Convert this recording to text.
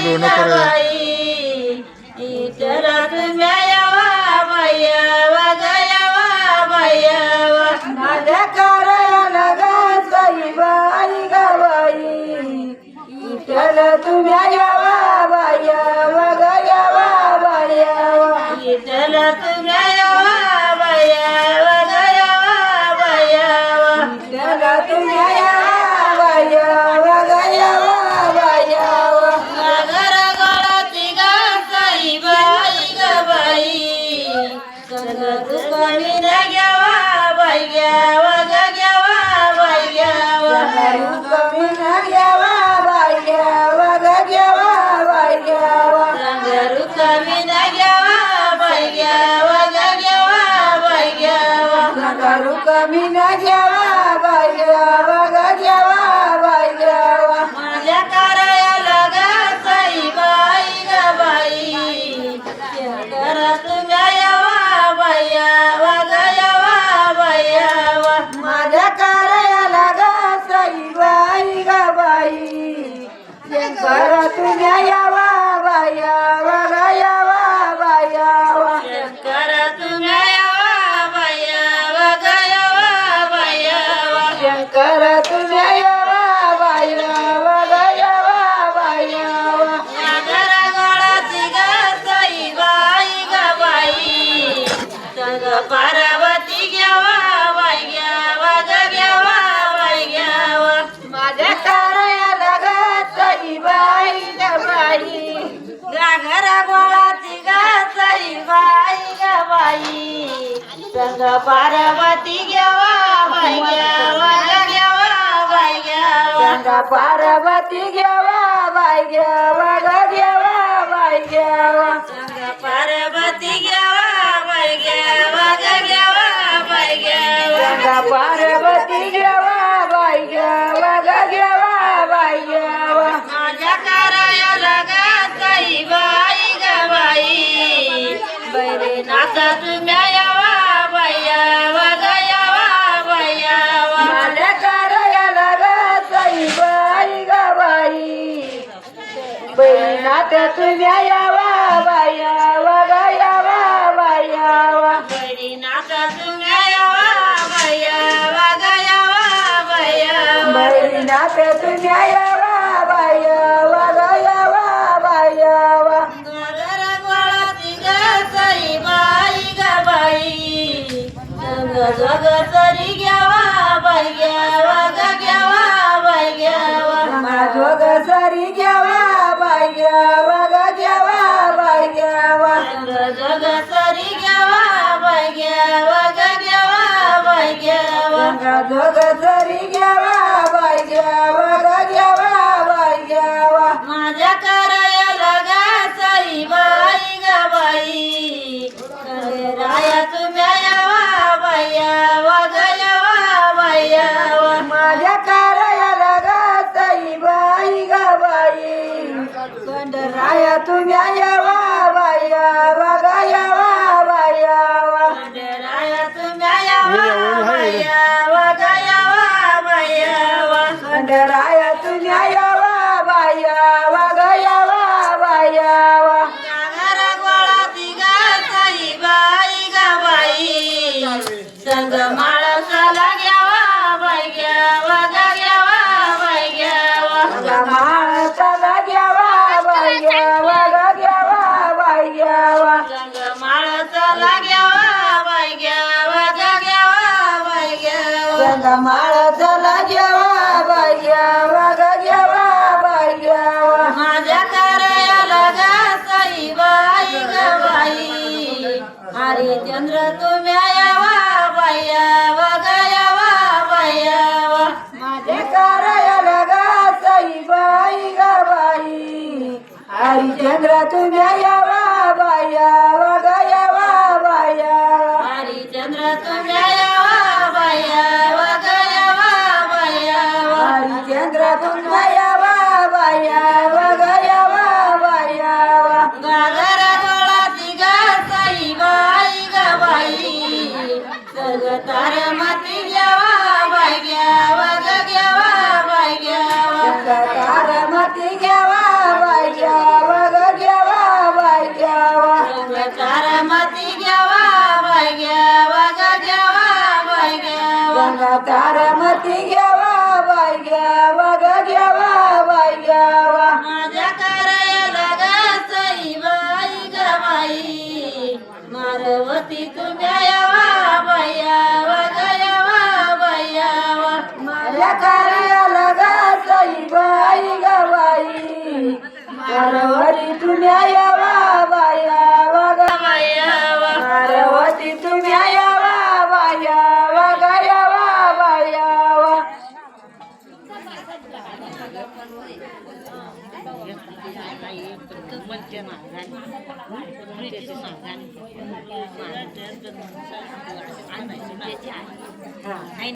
चालू नको रे. इटला तुम्ही यावा बायावा गयावा बायावा माझ्या कार्याला गाई बाई गवाई इटला तुम्ही यावा बायावा गयावा बायावा इटला तुम्ही यावा बायावा गयावा बायावा इटला तुम्ही यावा बायावा गयावा बायावा घर गळाची गाई बाई गबाई सगळं कमी न घ्यावा बाई घ्यावा घ्यावा बाई घ्यावा कमी न घ्यावा बाई घ्यावा घ्यावा बाई घ्यावा घरू कमी न घ्यावा बाई घ्यावा घ्यावा बाई घ्यावा घरू कमी न घ्यावा बाई घ्यावा घ्यावा बाई घ्यावा माझ्या कार्याला गाई बाई गबाई घरात गायावा बायावा गयावा बायावा माझ्या कार्याला गाई बाई गबाई घरात गायावा बायावा गयावा बायावा घरात गायावा बायावा गयावा बायावा घरात गायावा बायावा गयावा बायावा घरा गळाची गाई बाई गबाई संग पार्वती घ्यावा बाई घ्यावा घ्यावा बाई घ्यावा माझ्या कार्याला गाई बाई गबाई घरा गळाची गाई बाई गबाई संग पार्वती घ्यावा बाई घ्यावा घ्यावा बाई घ्यावा संग पार्वती घ्यावा बाई घ्यावा घ्यावा बाई घ्यावा संग पार्वती घ्यावा बाई घ्यावा घ्यावा बाई घ्यावा संग पार्वती घ्यावा बाई घ्यावा घ्यावा बाई घ्यावा माझ्या कार्याला गाई बाई गबाई बैरे नाचा तुम्ही यावा बायावा गयावा बायावा माझ्या कार्याला गाई बाई गबाई बैरे नाचा तुम्ही यावा बायावा गयावा बायावा बैरे नाचा तुम्ही यावा बायावा गयावा बायावा बैरे नाचा तुम्ही यावा बायावा गयावा बायावा घर गोळाची गाई बाई गबाई संग जग तरी घ्यावा बाई घ्यावा घ्यावा बाई घ्यावा जोग सरी घ्यावा बाई घ्यावा घ्यावा बाई घ्यावा जग सरी घ्यावा बाई घ्यावा घ्यावा बाई घ्यावा जोग सरी घ्यावा बाई घ्यावा घ्यावा बाई घ्यावा माझ्या कार्याला गाई बाई गबाई राया तुम्ही यावा बायावा गयावा बायावा माझ्या कार्याला गाई बाई गबाई राया तुम्ही यावा बायावा गयावा बायावा राया तुम्ही यावा बायावा गयावा बायावा राया तुम्ही यावा बायावा गयावा बायावा घरा गोळाची गाई बाई गबाई संग माळसाला घ्यावा बाई घ्यावा घ्यावा बाई घ्यावा माळसाला घ्यावा बाई घ्यावा घ्यावा बाई घ्यावा संग माळसाला घ्यावा बाई घ्यावा घ्यावा बाई घ्यावा संग माळसाला घ्यावा बाई घ्यावा घ्यावा बाई घ्यावा माझ्या कार्याला गाई बाई गबाई हरिचंद्र तुम्ही यावा बायावा गयावा बायावा माझ्या कार्याला गाई बाई गबाई हरिचंद्र तुम्ही यावा बायावा गयावा बायावा हरिचंद्र तुम्ही यावा बायावा गयावा बायावा हरिचंद्र तुम्ही यावा बायावा गयावा बायावा घरा गोळाची गाई बाई गबाई सगळं तार माती घ्यावा बाई घ्यावा घ्यावा बाई घ्यावा तार माती घ्यावा बाई घ्यावा ग देवा बाई यावा माझ्या कार्याला ग सईबाई ग बाई मारवती तुम्ही यावा बाई यावा ग यावा बाई यावा माझ्या कार्याला ग सईबाई ग बाई मारवती तुम्ही यावा बाई यावा ग बाई यावा मारवती तुम्ही यावा बाई यावा ग यावा बाई यावा